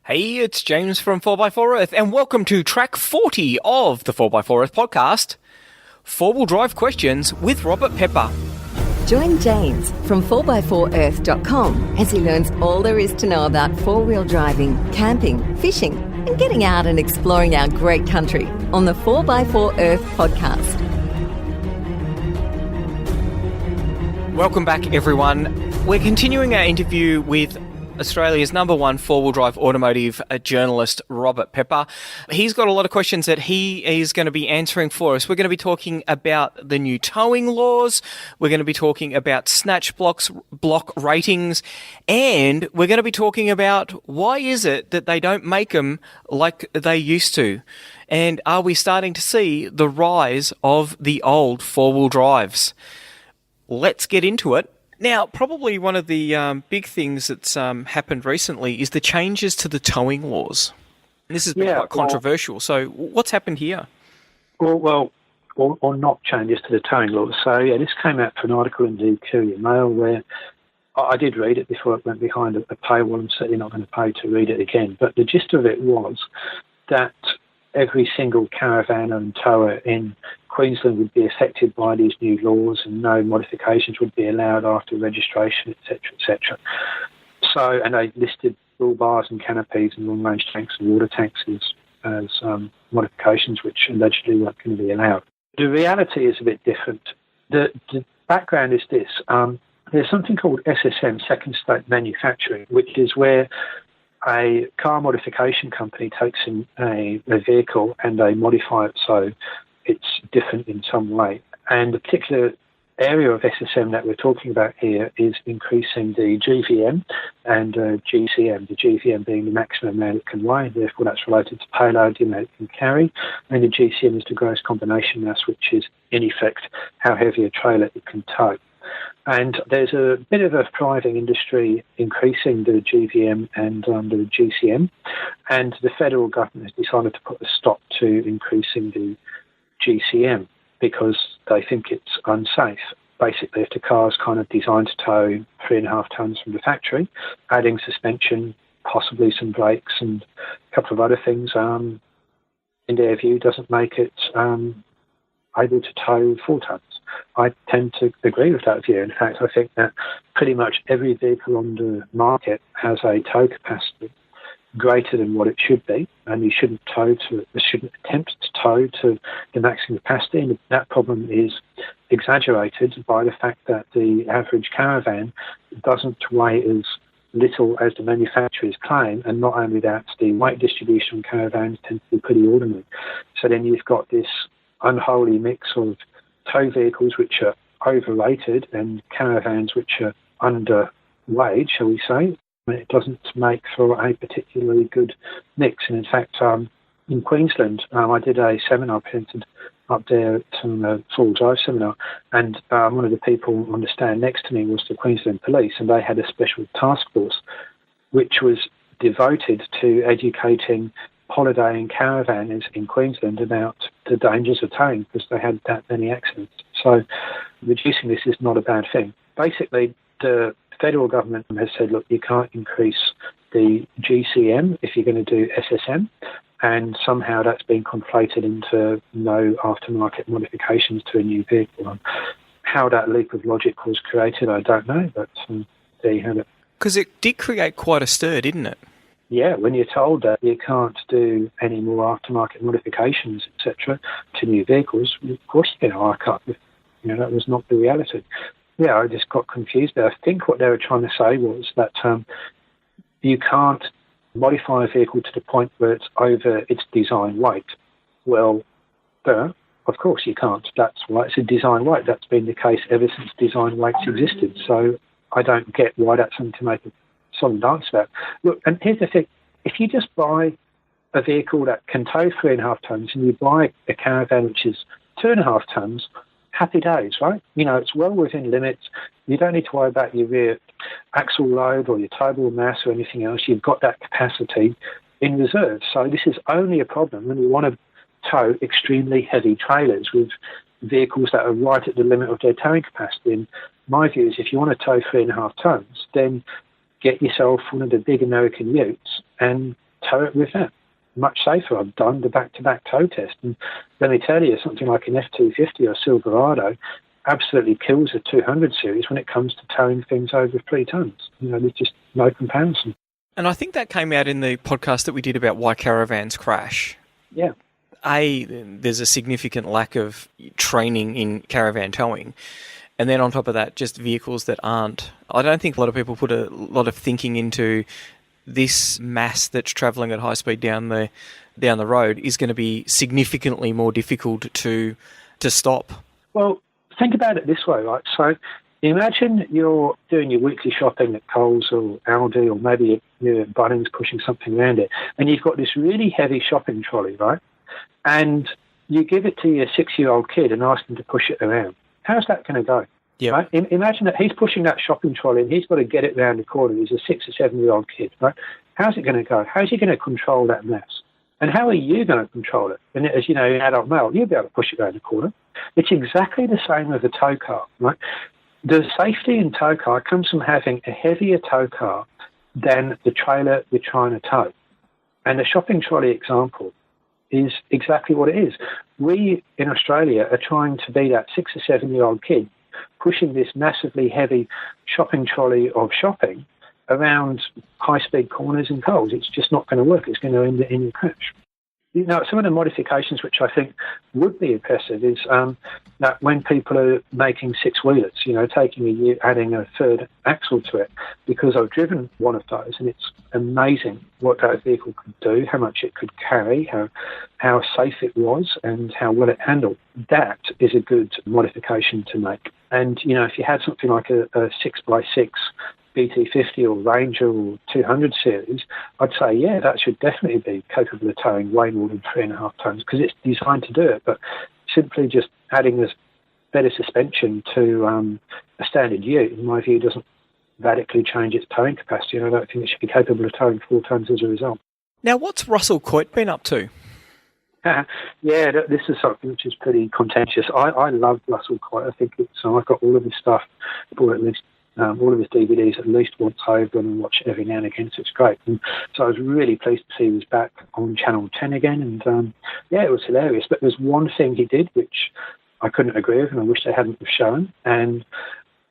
Hey, it's James from 4x4 Earth, and welcome to track 40 of the 4x4 Earth podcast, Four-Wheel Drive Questions with Robert Pepper. Join James from 4x4earth.com as he learns all there is to know about four-wheel driving, camping, fishing, and getting out and exploring our great country on the 4x4 Earth podcast. Welcome back, everyone. We're continuing our interview with Australia's number one four-wheel drive automotive journalist, Robert Pepper. He's got a lot of questions that he is going to be answering for us. We're going to be talking about the new towing laws. We're going to be talking about snatch blocks, block ratings, and we're going to be talking about why is it that they don't make them like they used to? And are we starting to see the rise of the old four-wheel drives? Let's get into it. Now, probably one of the big things that's happened recently is the changes to the towing laws. This has been quite controversial. So what's happened here? Or not changes to the towing laws. So, this came out for an article in the Courier Mail where I did read it before it went behind a paywall. I'm certainly not going to pay to read it again. But the gist of it was that every single caravan and tower in Queensland would be affected by these new laws and no modifications would be allowed after registration, etc., etc. So, and they listed bull bars and canopies and long-range tanks and water tanks as modifications which allegedly weren't going to be allowed. The reality is a bit different. The background is this. There's something called SSM, Second State Manufacturing, which is where a car modification company takes in a vehicle and they modify it so it's different in some way. And the particular area of SSM that we're talking about here is increasing the GVM and GCM, the GVM being the maximum amount it can weigh, therefore that's related to payload, the amount it can carry, and the GCM is the gross combination mass, which is in effect how heavy a trailer it can tow. And there's a bit of a thriving industry increasing the GVM and the GCM, and the federal government has decided to put a stop to increasing the GCM because they think it's unsafe. Basically, if the car's kind of designed to tow 3.5 tonnes from the factory, adding suspension, possibly some brakes and a couple of other things, in their view, doesn't make it able to tow 4 tonnes. I tend to agree with that view. In fact, I think that pretty much every vehicle on the market has a tow capacity greater than what it should be, and you shouldn't attempt to tow to the maximum capacity. And that problem is exaggerated by the fact that the average caravan doesn't weigh as little as the manufacturers claim, and not only that, the weight distribution on caravans tends to be pretty ordinary. So then you've got this unholy mix of tow vehicles which are overrated and caravans which are underweight, shall we say. It doesn't make for a particularly good mix. And in fact, in Queensland, I did a seminar presented up there at a full drive seminar, and one of the people on the stand next to me was the Queensland Police, and they had a special task force which was devoted to educating holidaying caravanners in Queensland about the dangers of towing because they had that many accidents. So reducing this is not a bad thing. Basically, the federal government has said, look, you can't increase the GCM if you're going to do SSM, and somehow that's been conflated into no aftermarket modifications to a new vehicle. How that leap of logic was created, I don't know, but there you have it. Because it did create quite a stir, didn't it? Yeah, when you're told that you can't do any more aftermarket modifications, etc., to new vehicles, of course you're going to arc up. That was not the reality. Yeah, I just got confused there. I think what they were trying to say was that you can't modify a vehicle to the point where it's over its design weight. Well, of course you can't. That's why it's a design weight. That's been the case ever since design weights existed. So I don't get why that's something to make a song and dance about. Look, and here's the thing. If you just buy a vehicle that can tow 3.5 tonnes and you buy a caravan which is 2.5 tonnes, happy days, right? It's well within limits. You don't need to worry about your rear axle load or your towable mass or anything else. You've got that capacity in reserve. So this is only a problem when you want to tow extremely heavy trailers with vehicles that are right at the limit of their towing capacity. And my view is if you want to tow 3.5 tonnes, then get yourself one of the big American Utes and tow it with that. Much safer. I've done the back-to-back tow test, and let me tell you, something like an F250 or Silverado absolutely kills a 200 series when it comes to towing things over 3 tons. There's just no comparison. And I think that came out in the podcast that we did about why caravans crash. Yeah. There's a significant lack of training in caravan towing. And then on top of that, just vehicles that aren't. I don't think a lot of people put a lot of thinking into this mass that's travelling at high speed down the road is going to be significantly more difficult to stop. Well, think about it this way, right? So imagine you're doing your weekly shopping at Coles or Aldi, or maybe you're at Bunnings pushing something around it, and you've got this really heavy shopping trolley, right? And you give it to your 6-year-old kid and ask him to push it around. How's that going to go? Yeah. Right? Imagine that he's pushing that shopping trolley and he's got to get it round the corner. He's a 6 or 7-year-old kid, right? How's it going to go? How's he going to control that mass? And how are you going to control it? And as you know, an adult male, you'll be able to push it around the corner. It's exactly the same with a tow car, right? The safety in tow car comes from having a heavier tow car than the trailer you're trying to tow. And the shopping trolley example is exactly what it is. We in Australia are trying to be that 6 or 7-year-old kid pushing this massively heavy shopping trolley of shopping around high-speed corners and Coles. It's just not going to work. It's going to end in a crash. Some of the modifications which I think would be impressive is that when people are making 6-wheelers, taking a year, adding a third axle to it, because I've driven one of those and it's amazing what that vehicle could do, how much it could carry, how safe it was and how well it handled. That is a good modification to make. And, if you had something like a 6x6 BT50 or Ranger or 200 series, I'd say, yeah, that should definitely be capable of towing way more than 3.5 tons because it's designed to do it. But simply just adding this better suspension to a standard ute, in my view, doesn't radically change its towing capacity. And I don't think it should be capable of towing 4 tons as a result. Now, what's Russell Coight been up to? Yeah, this is something which is pretty contentious. I love Russell Coight. I think I've got all of his stuff, bought at least all of his DVDs at least once over and watch every now and again, so it's great. And so I was really pleased to see he was back on Channel 10 again, and it was hilarious. But there's one thing he did which I couldn't agree with, and I wish they hadn't have shown, and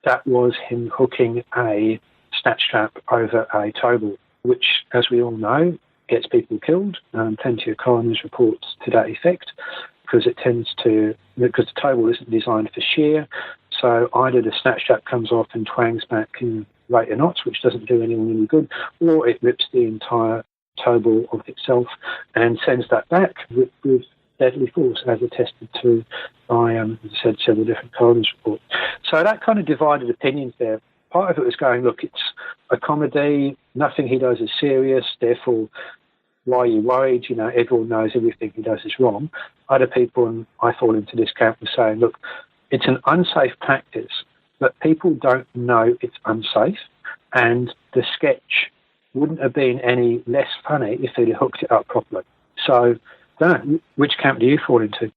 that was him hooking a snatch strap over a tow ball, which, as we all know, gets people killed. Plenty of coroner's reports to that effect, because the tow ball isn't designed for shear. So either the snatch strap comes off and twangs back in rate of knots, which doesn't do anyone any good, or it rips the entire tow ball of itself and sends that back with deadly force, as attested to by, as I said, several different coroner's reports. So that kind of divided opinions there. Part of it was going, look, it's a comedy, nothing he does is serious, therefore why are you worried? Everyone knows everything he does is wrong. Other people, and I fall into this camp, were saying, look, it's an unsafe practice, but people don't know it's unsafe, and the sketch wouldn't have been any less funny if they'd hooked it up properly. So, which camp do you fall into?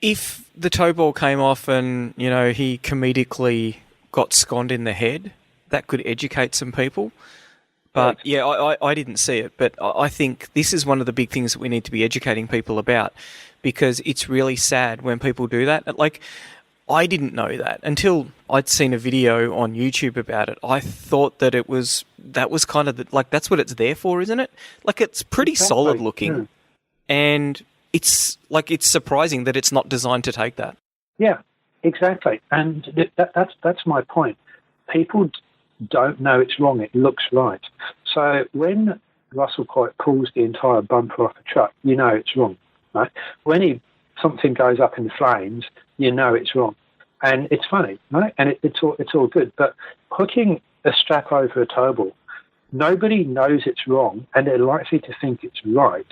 If the tow ball came off and, he comedically got sconed in the head, that could educate some people. But, I didn't see it. But I think this is one of the big things that we need to be educating people about, because it's really sad when people do that. Like, I didn't know that until I'd seen a video on YouTube about it. I thought that that was kind of that's what it's there for, isn't it? Like, it's pretty solid looking. Yeah. And it's surprising that it's not designed to take that. Yeah, exactly. And that's my point. People don't know it's wrong. It looks right. So when Russell Coight pulls the entire bumper off a truck, it's wrong, right? When something goes up in flames, it's wrong. And it's funny, right? And it's all good. But hooking a strap over a tow ball, nobody knows it's wrong, and they're likely to think it's right.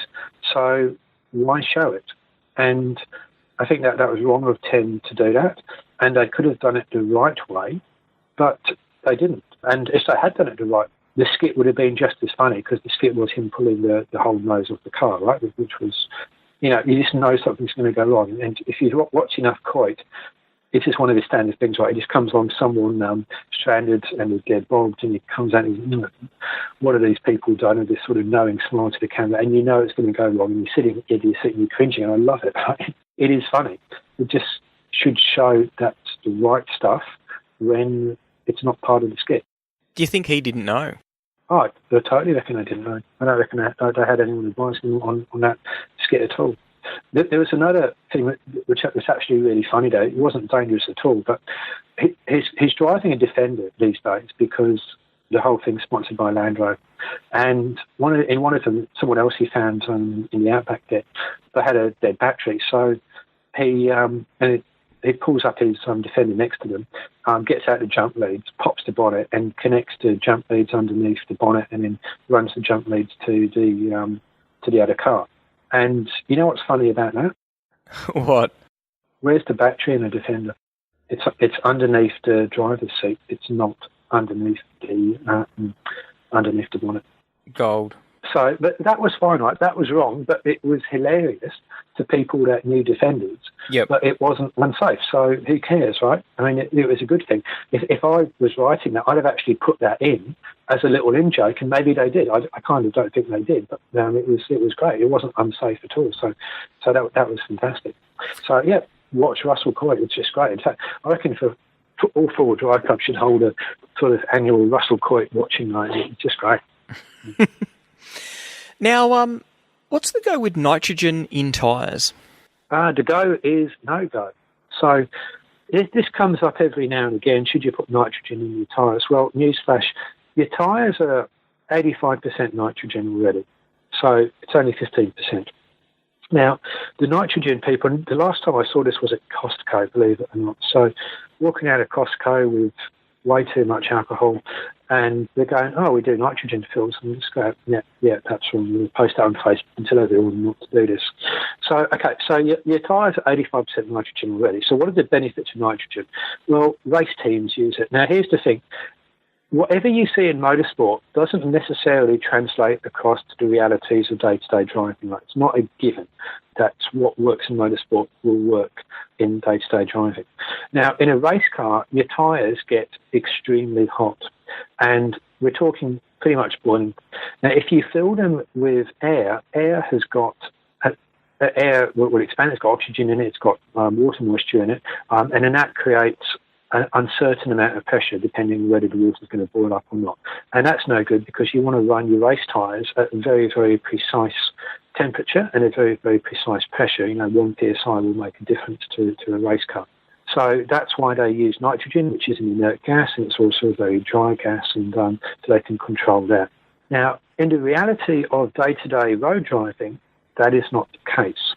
So why show it? And I think that was wrong of 10 to do that. And they could have done it the right way, but they didn't. And if they had done it the right, the skit would have been just as funny, because the skit was him pulling the whole nose off the car, right? Which was, you just know something's going to go wrong. And if you watch enough Coight, it's just one of the standard things, right? It just comes along someone stranded and they're bogged, and he comes out and he's, what are these people done? And this sort of knowing smile to the camera, and you know it's going to go wrong, and you're sitting cringing, and I love it. It is funny. It just should show that's the right stuff when it's not part of the skit. Do you think he didn't know? Oh, I totally reckon I didn't know. I don't reckon they had anyone advising them on that skit at all. There was another thing which was actually really funny, though. It wasn't dangerous at all, but he's driving a Defender these days because the whole thing's sponsored by Land Rover. And in one of them, someone else he found in the Outback there, they had a dead battery. So he pulls up his Defender next to them, gets out the jump leads, pops the bonnet, and connects the jump leads underneath the bonnet, and then runs the jump leads to the other car. And you know what's funny about that? What? Where's the battery in the Defender? It's underneath the driver's seat. It's not underneath the bonnet. Gold. So, but that was fine, right? That was wrong, but it was hilarious to people that knew Defenders. Yep. But it wasn't unsafe, so who cares, right? I mean, it was a good thing. If I was writing that, I'd have actually put that in as a little in-joke, and maybe they did. I kind of don't think they did, but it was great. It wasn't unsafe at all, so that was fantastic. So, yeah, watch Russell Coight. It's just great. In fact, I reckon for all four drive clubs should hold a sort of annual Russell Coight watching night. It's just great. Now, what's the go with nitrogen in tyres? The go is no go. So this comes up every now and again. Should you put nitrogen in your tyres? Well, newsflash, your tyres are 85% nitrogen already. So it's only 15%. Now, the nitrogen people, the last time I saw this was at Costco, believe it or not. So walking out of Costco with way too much alcohol, and they're going, oh, we do nitrogen fills, and just go, yeah, that's wrong. We'll post that on Facebook and tell everyone not to do this. So, okay, so your tyres are 85% nitrogen already. So what are the benefits of nitrogen? Well, race teams use it. Now, here's the thing. Whatever you see in motorsport doesn't necessarily translate across to the realities of day-to-day driving. It's not a given that what works in motorsport will work in day-to-day driving. Now, in a race car, your tyres get extremely hot, and we're talking pretty much boiling. Now, if you fill them with air has got air will expand. It's got oxygen in it. It's got water moisture in it, and then that creates an uncertain amount of pressure depending on whether the water is going to boil up or not. And that's no good because you want to run your race tyres at a very, very precise temperature and a very, very precise pressure. 1 psi will make a difference to a race car. So that's why they use nitrogen, which is an inert gas, and it's also a very dry gas, and so they can control that. Now, in the reality of day-to-day road driving, that is not the case.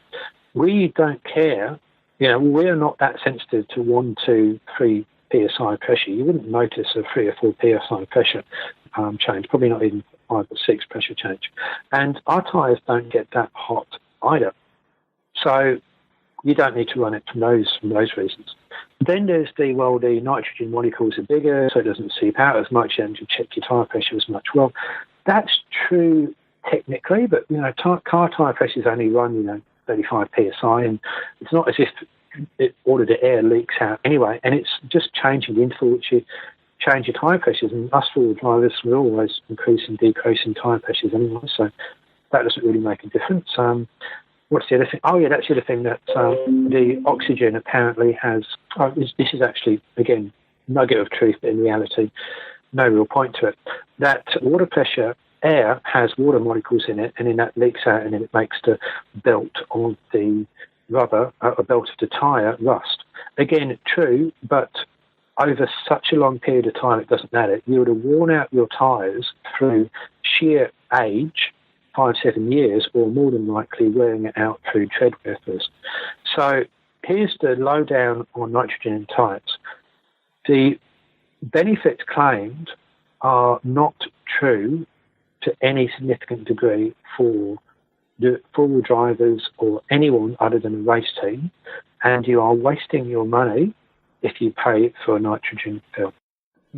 We don't care. We're not that sensitive to 1, 2, 3 psi pressure. You wouldn't notice a 3 or 4 psi pressure change, probably not even 5 or 6 pressure change. And our tyres don't get that hot either. So you don't need to run it from those reasons. Then there's the nitrogen molecules are bigger, so it doesn't seep out as much, and you check your tyre pressure as much. Well, that's true technically, but car tyre pressures only run 35 psi, and it's not as if all of the air leaks out anyway, and it's just changing the interval which you change your tyre pressures, and us four-wheel drivers, we're always increasing, decreasing tyre pressures anyway, so that doesn't really make a difference. What's the other thing? Oh, yeah, that's the other thing, that the oxygen apparently has... this is actually, again, nugget of truth, but in reality, no real point to it. That water pressure, air has water molecules in it, and then that leaks out, and then it makes the belt of the rubber, a belt of the tyre, rust. Again, true, but over such a long period of time, it doesn't matter. You would have worn out your tyres through sheer age, 5-7 years, or more than likely wearing it out through tread wears. So here's the lowdown on nitrogen in tyres. The benefits claimed are not true to any significant degree for the four-wheel drivers or anyone other than a race team, and you are wasting your money if you pay for a nitrogen fill.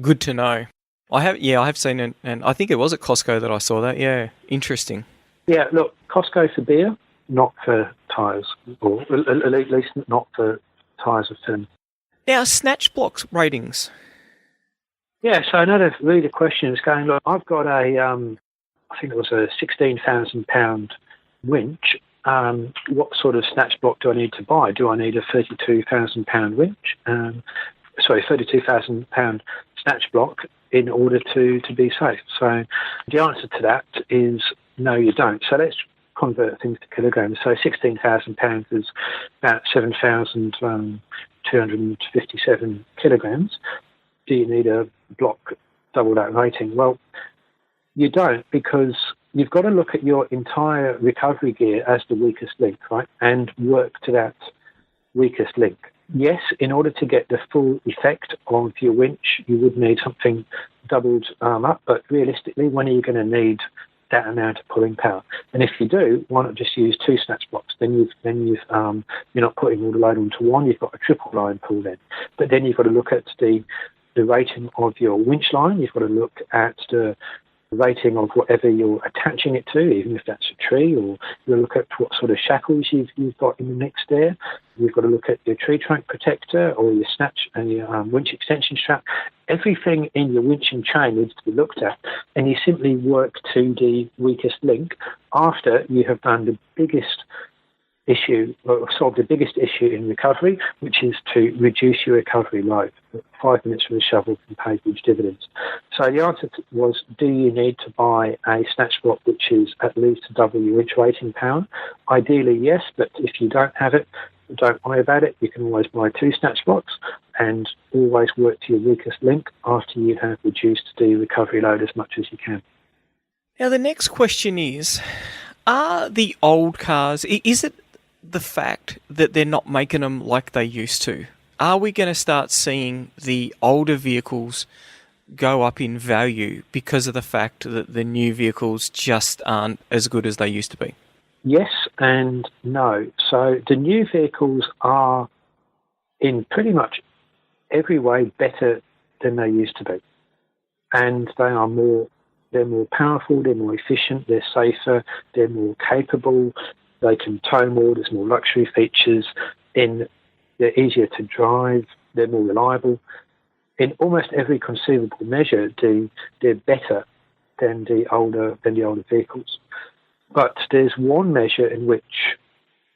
Good to know. I have seen it, and I think it was at Costco that I saw that. Yeah, interesting. Yeah, look, Costco for beer, not for tyres, or at least not for tyres of tin. Now, Snatch Blocks ratings. Yeah, so another reader question is going, look, I've got a, I think it was a £16,000 winch. What sort of snatch block do I need to buy? Do I need a £32,000 winch? £32,000 snatch block in order to be safe? So the answer to that is no, you don't. So let's convert things to kilograms. So £16,000 is about 7,257 kilograms. Do you need a block double that rating? Well, you don't, because you've got to look at your entire recovery gear as the weakest link, right? And work to that weakest link. Yes, in order to get the full effect of your winch, you would need something doubled up, but realistically, when are you going to need that amount of pulling power? And if you do, why not just use 2 snatch blocks? Then you're not putting all the load onto one, you've got a triple line pull then. But then you've got to look at the rating of your winch line, you've got to look at the rating of whatever you're attaching it to, even if that's a tree, or you look at what sort of shackles you've got in the mix there. You've got to look at your tree trunk protector or your snatch and your winch extension strap. Everything in your winching chain needs to be looked at, and you simply work to the weakest link after you have done the biggest issue, or solved the biggest issue in recovery, which is to reduce your recovery load. 5 minutes with a shovel can pay huge dividends. So the answer was, do you need to buy a snatch block which is at least double your winch rating power? Ideally, yes, but if you don't have it, don't worry about it. You can always buy 2 snatch blocks and always work to your weakest link after you have reduced the recovery load as much as you can. Now, the next question is, are the old cars, is it the fact that they're not making them like they used to? Are we going to start seeing the older vehicles go up in value because of the fact that the new vehicles just aren't as good as they used to be? Yes and no. So the new vehicles are in pretty much every way better than they used to be. And they're more powerful, they're more efficient, they're safer, they're more capable, they can tow more, there's more luxury features, they're easier to drive, they're more reliable. In almost every conceivable measure, they're better than the older vehicles. But there's one measure in which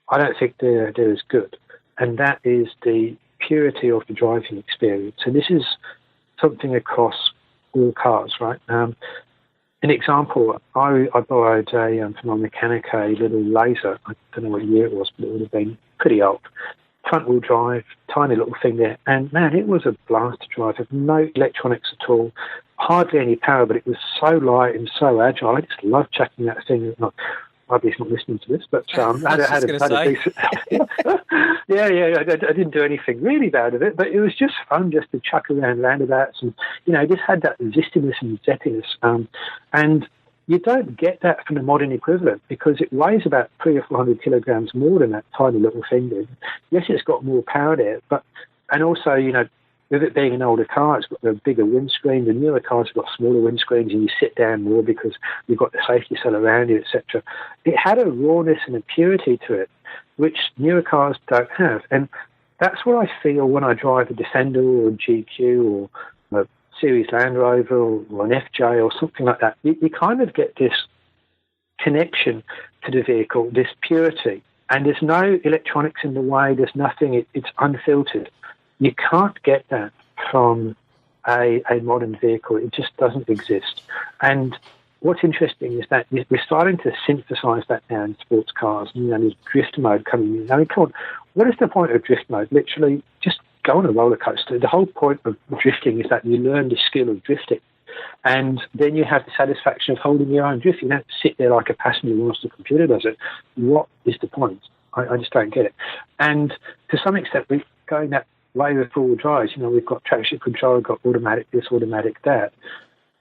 I don't think they're as good, and that is the purity of the driving experience. And this is something across all cars, right? An example, I borrowed from my mechanic a little Laser. I don't know what year it was, but it would have been pretty old. Front-wheel drive, tiny little thing there. And, man, it was a blast to drive. No electronics at all, hardly any power, but it was so light and so agile. I just loved chucking that thing. Maybe he's not listening to this, but I had a decent... I didn't do anything really bad with it, but it was just fun just to chuck around roundabouts and, just had that zestiness and zeppiness. And you don't get that from the modern equivalent because it weighs about 300 or 400 kilograms more than that tiny little thing did. Yes, it's got more power there, and also, with it being an older car, it's got a bigger windscreen. The newer cars have got smaller windscreens and you sit down more because you've got the safety cell around you, etc. It had a rawness and a purity to it, which newer cars don't have. And that's what I feel when I drive a Defender or a GQ or a Series Land Rover or an FJ or something like that. You kind of get this connection to the vehicle, this purity. And there's no electronics in the way, there's nothing, it's unfiltered. You can't get that from a modern vehicle. It just doesn't exist. And what's interesting is that we're starting to synthesize that now in sports cars. There's drift mode coming in. I mean, come on, what is the point of drift mode? Literally, just go on a roller coaster. The whole point of drifting is that you learn the skill of drifting. And then you have the satisfaction of holding your own drift. You don't have to sit there like a passenger whilst the computer does it. What is the point? I just don't get it. And to some extent, we're going that way with four-wheel drives. We've got traction control, we've got automatic this, automatic that.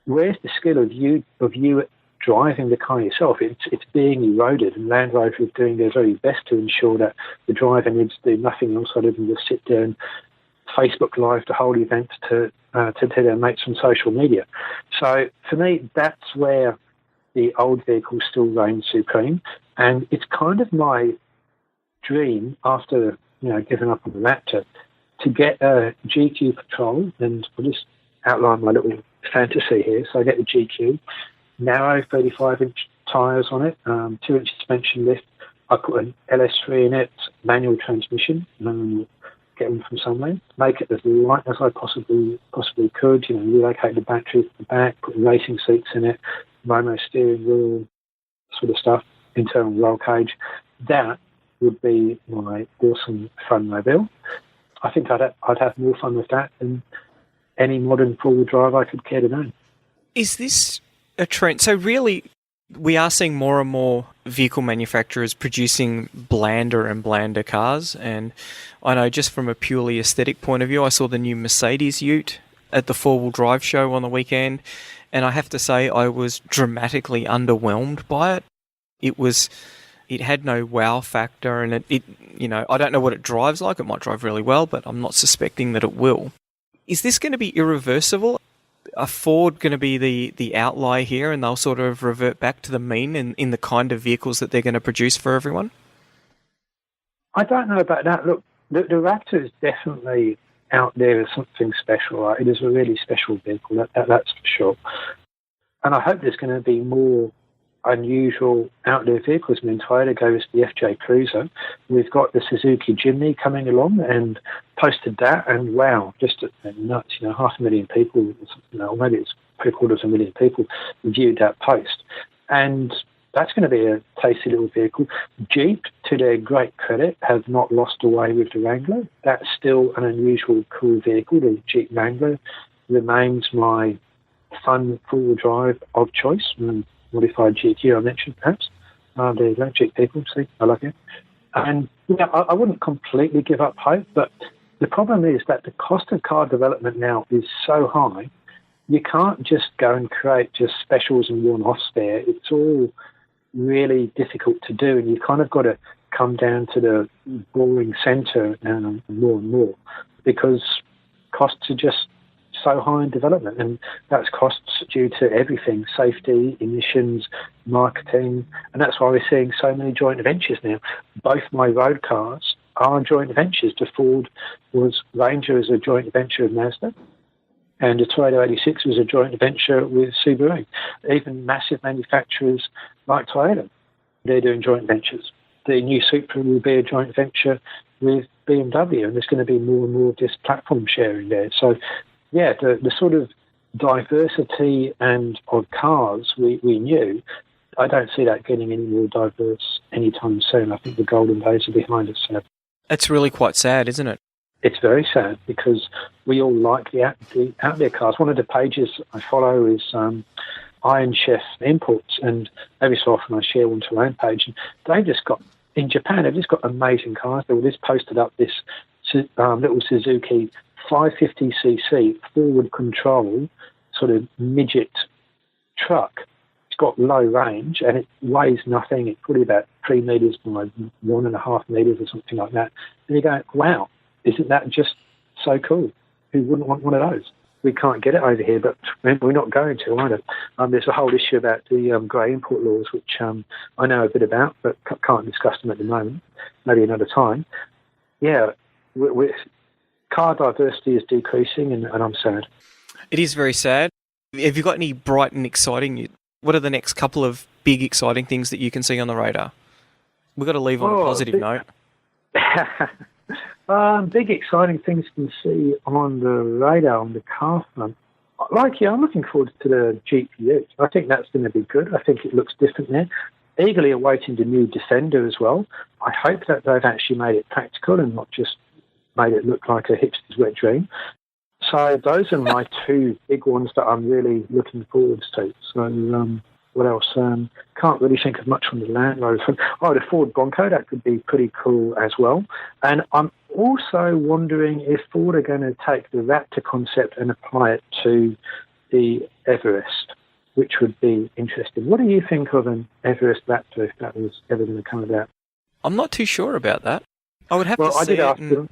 Where's the skill of you driving the car yourself? It's being eroded, and Land Rover is doing their very best to ensure that the driver needs to do nothing else other than just sit there and Facebook Live the whole event to their mates on social media. So for me, that's where the old vehicle still reigns supreme, and it's kind of my dream after giving up on the Raptor to to get a GQ Patrol, and I'll just outline my little fantasy here. So I get the GQ, narrow 35-inch tyres on it, 2-inch suspension lift. I put an LS3 in it, manual transmission, get them from somewhere, make it as light as I possibly could, relocate the battery to the back, put racing seats in it, Romo steering wheel, sort of stuff, internal roll cage. That would be my awesome fun mobile. I think I'd have more fun with that than any modern four-wheel drive I could care to know. Is this a trend? So really, we are seeing more and more vehicle manufacturers producing blander and blander cars. And I know just from a purely aesthetic point of view, I saw the new Mercedes Ute at the four-wheel drive show on the weekend. And I have to say I was dramatically underwhelmed by it. It had no wow factor, and it I don't know what it drives like. It might drive really well, but I'm not suspecting that it will. Is this going to be irreversible? Are Ford going to be the outlier here, and they'll sort of revert back to the mean in the kind of vehicles that they're going to produce for everyone? I don't know about that. Look, the Raptor is definitely out there as something special. Right? It is a really special vehicle, that's for sure. And I hope there's going to be more unusual out there vehicles. I mean, Toyota goes the FJ Cruiser. We've got the Suzuki Jimny coming along and posted that, and wow, just nuts. 500,000 people, or maybe it's 750,000 people viewed that post. And that's going to be a tasty little vehicle. Jeep, to their great credit, have not lost away with the Wrangler. That's still an unusual, cool vehicle. The Jeep Wrangler remains my fun four-wheel drive of choice. Modified GQ, I mentioned, perhaps. There you go, Jeep people, see, I like it. And I wouldn't completely give up hope, but the problem is that the cost of car development now is so high, you can't just go and create just specials and one-offs there. It's all really difficult to do, and you kind of got to come down to the boring centre more and more, because costs are just so high in development, and that's costs due to everything: safety, emissions, marketing, and that's why we're seeing so many joint ventures now. Both my road cars are joint ventures. The Ford Ranger is a joint venture with Mazda, and the Toyota 86 was a joint venture with Subaru. Even massive manufacturers like Toyota, they're doing joint ventures. The new Supra will be a joint venture with BMW, and there's going to be more and more of this platform sharing there. So yeah, the sort of diversity of cars we knew, I don't see that getting any more diverse anytime soon. I think the golden days are behind us. So. It's really quite sad, isn't it? It's very sad, because we all like the out there cars. One of the pages I follow is Iron Chef Imports, and every so often I share one to my own page. And they've just got, in Japan, they've just got amazing cars. They just posted up this little Suzuki 550cc forward control sort of midget truck. It's got low range and it weighs nothing. It's probably about 3 meters by 1.5 meters or something like that. And you go, wow, isn't that just so cool? Who wouldn't want one of those? We can't get it over here, but we're not going to either. There's a whole issue about the grey import laws, which I know a bit about, but can't discuss them at the moment. Maybe another time. Yeah, car diversity is decreasing, and I'm sad. It is very sad. Have you got any bright and exciting? What are the next couple of big exciting things that you can see on the radar? We've got to leave on a positive note. Big exciting things you can see on the radar on the car front. I'm looking forward to the Jeep Ute. I think that's going to be good. I think it looks different there. Eagerly awaiting the new Defender as well. I hope that they've actually made it practical and not just made it look like a hipster's wet dream. So those are my two big ones that I'm really looking forward to. So what else? Can't really think of much from the Land Rover. The Ford Bronco, that could be pretty cool as well. And I'm also wondering if Ford are going to take the Raptor concept and apply it to the Everest, which would be interesting. What do you think of an Everest Raptor if that was ever going to come about? I'm not too sure about that. I would have to see. I did ask them.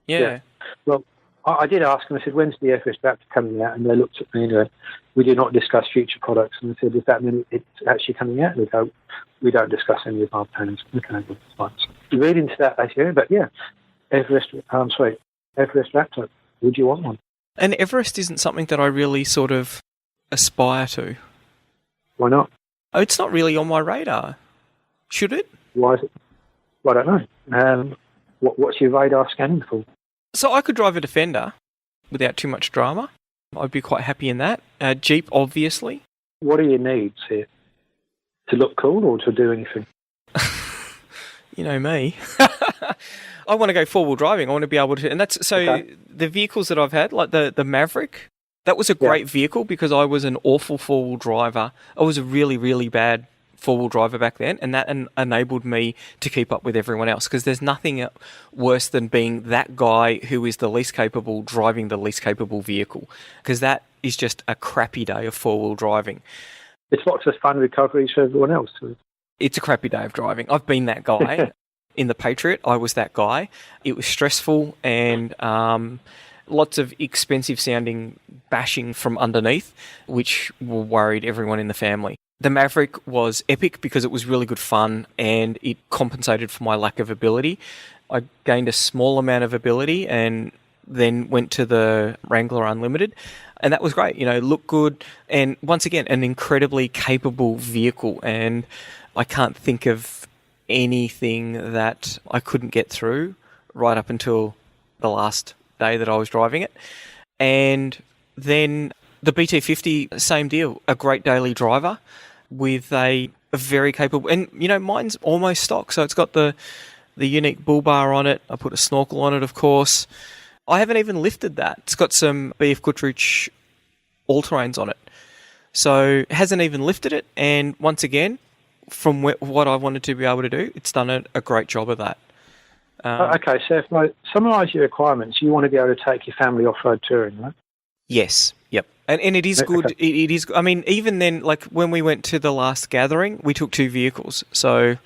Yeah. Well, I did ask them. I said, when's the Everest Raptor coming out? And they looked at me and went, we do not discuss future products. And I said, does that mean it's actually coming out? And they go, we don't discuss any of our plans. Okay, well, fine. So read into that later, but yeah, Everest laptop. Would you want one? And Everest isn't something that I really sort of aspire to. Why not? Oh, it's not really on my radar. Should it? Why is it? Well, I don't know. What's your radar scanning for? So I could drive a Defender without too much drama. I'd be quite happy in that. Jeep, obviously. What are your needs here? To look cool or to do anything? You know me. I want to go four-wheel driving. I want to be able to... And that's... So Okay. The vehicles that I've had, like the Maverick, that was a great vehicle because I was an awful four-wheel driver. I was a really, really bad four-wheel driver back then, and that enabled me to keep up with everyone else because there's nothing worse than being that guy who is the least capable driving the least capable vehicle, because that is just a crappy day of four-wheel driving. It's lots of fun recoveries for everyone else. It's a crappy day of driving. I've been that guy. In the Patriot, I was that guy. It was stressful and lots of expensive sounding bashing from underneath, which worried everyone in the family. The Maverick was epic because it was really good fun and it compensated for my lack of ability. I gained a small amount of ability and then went to the Wrangler Unlimited, and that was great. You know, looked good, and once again, an incredibly capable vehicle, and I can't think of anything that I couldn't get through right up until the last day that I was driving it. And then the BT50, same deal, a great daily driver with a very capable, and you know, mine's almost stock, so it's got the unique bull bar on it. I put a snorkel on it, of course. I haven't even lifted that. It's got some BF Goodrich all-terrains on it. So it hasn't even lifted it, and once again, from what I wanted to be able to do, it's done a great job of that. Okay, so if I summarise your requirements, you want to be able to take your family off-road touring, right? Yes, yep. And it is good. Okay. It is. I mean, even then, like when we went to the last gathering, we took two vehicles. So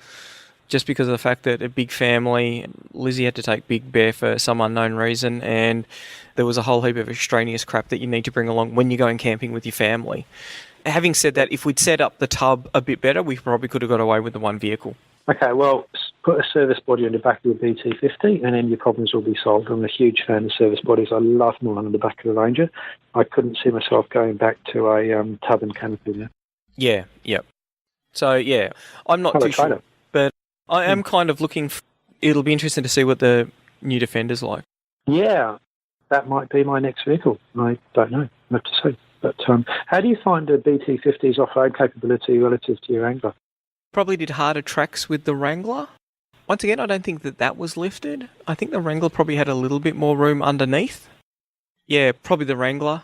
just because of the fact that a big family, Lizzie had to take Big Bear for some unknown reason, and there was a whole heap of extraneous crap that you need to bring along when you're going camping with your family. Having said that, if we'd set up the tub a bit better, we probably could have got away with the one vehicle. Okay, well, put a service body on the back of your BT50 and then your problems will be solved. I'm a huge fan of service bodies. I love them on the back of the Ranger. I couldn't see myself going back to a tub and canopy now. Yeah, yep. So, yeah, I'm not too sure, but I am kind of looking... It'll be interesting to see what the new Defender's like. Yeah, that might be my next vehicle. I don't know. I have to see. But how do you find the BT50's off-road capability relative to your Wrangler? Probably did harder tracks with the Wrangler. Once again, I don't think that was lifted. I think the Wrangler probably had a little bit more room underneath. Yeah, probably the Wrangler,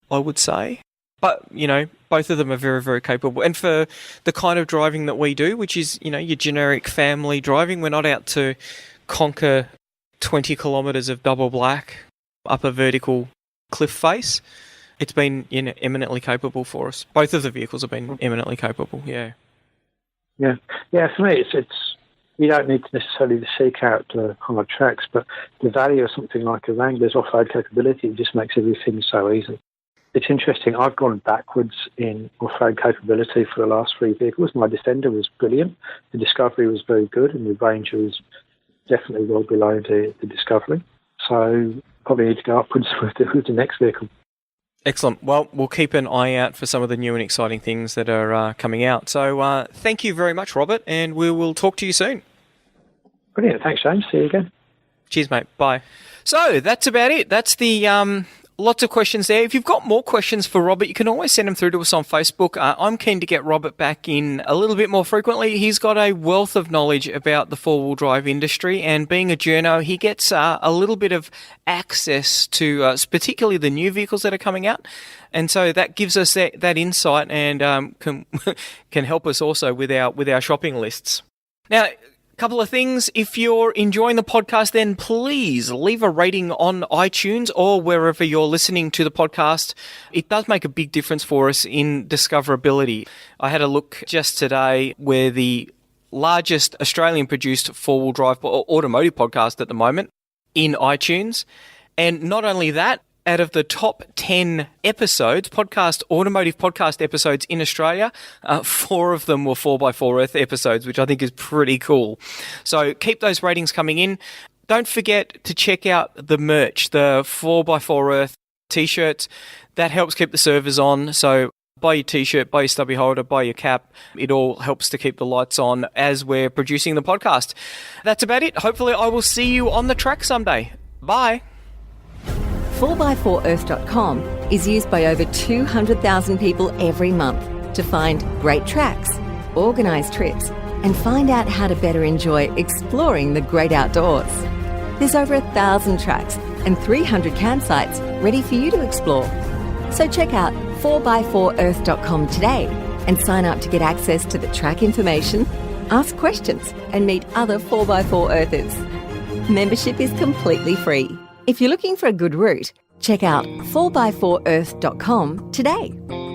I would say. But, you know, both of them are very, very capable. And for the kind of driving that we do, which is, you know, your generic family driving, we're not out to conquer 20 kilometres of double black up a vertical cliff face. It's been, you know, eminently capable for us. Both of the vehicles have been eminently capable, yeah. Yeah. For me, it's you don't need to necessarily seek out hard tracks, but the value of something like a Wrangler's off-road capability just makes everything so easy. It's interesting. I've gone backwards in off-road capability for the last three vehicles. My Defender was brilliant. The Discovery was very good, and the Ranger was definitely well below the Discovery. So probably need to go upwards with the next vehicle. Excellent. Well, we'll keep an eye out for some of the new and exciting things that are coming out. So thank you very much, Robert, and we will talk to you soon. Brilliant. Thanks, James. See you again. Cheers, mate. Bye. So that's about it. That's the lots of questions there. If you've got more questions for Robert, you can always send them through to us on Facebook. I'm keen to get Robert back in a little bit more frequently. He's got a wealth of knowledge about the four-wheel drive industry, and being a journo, he gets a little bit of access to particularly the new vehicles that are coming out. And so that gives us that insight and can help us also with our shopping lists. Now, couple of things. If you're enjoying the podcast, then please leave a rating on iTunes or wherever you're listening to the podcast. It does make a big difference for us in discoverability. I had a look just today where the largest Australian-produced four-wheel drive or automotive podcast at the moment in iTunes. And not only that, out of the top 10 episodes, automotive podcast episodes in Australia, 4 of them were 4x4 Earth episodes, which I think is pretty cool. So keep those ratings coming in. Don't forget to check out the merch, the 4x4 Earth t-shirts. That helps keep the servers on. So buy your t-shirt, buy your stubby holder, buy your cap. It all helps to keep the lights on as we're producing the podcast. That's about it. Hopefully I will see you on the track someday. Bye. 4x4earth.com is used by over 200,000 people every month to find great tracks, organise trips, and find out how to better enjoy exploring the great outdoors. There's over 1,000 tracks and 300 campsites ready for you to explore. So check out 4x4earth.com today and sign up to get access to the track information, ask questions, and meet other 4x4 Earthers. Membership is completely free. If you're looking for a good route, check out 4x4earth.com today.